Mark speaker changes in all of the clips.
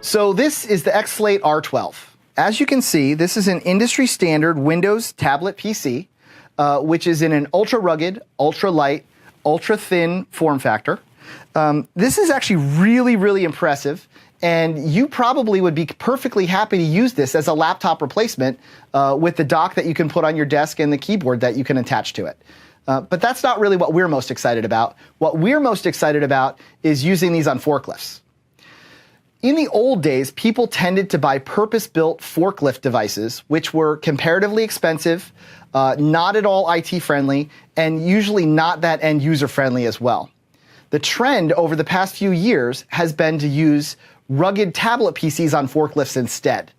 Speaker 1: So this is the XSLATE R12. As you can see, this is an industry standard Windows tablet PC, which is in an ultra rugged, ultra light, ultra thin form factor. This is actually really, really impressive, and you probably would be perfectly happy to use this as a laptop replacement with the dock that you can put on your desk and the keyboard that you can attach to it. But that's not really what we're most excited about. What we're most excited about is using these on forklifts. In the old days, people tended to buy purpose-built forklift devices, which were comparatively expensive, not at all IT friendly, and usually not that end user friendly as well. The trend over the past few years has been to use rugged tablet PCs on forklifts instead.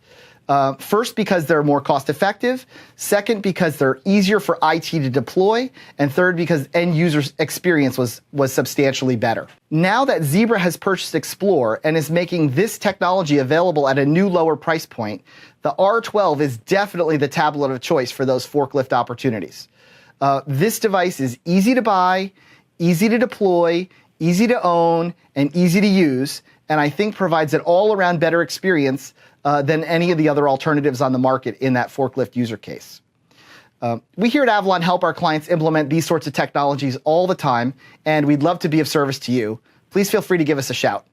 Speaker 1: First, because they're more cost effective. Second, because they're easier for IT to deploy. And third, because end user experience was substantially better. Now that Zebra has purchased Xplore and is making this technology available at a new lower price point, the R12 is definitely the tablet of choice for those forklift opportunities. This device is easy to buy, easy to deploy, easy to own, and easy to use, and I think provides an all-around better experience than any of the other alternatives on the market in that forklift user case. We here at Avalon help our clients implement these sorts of technologies all the time, and we'd love to be of service to you. Please feel free to give us a shout.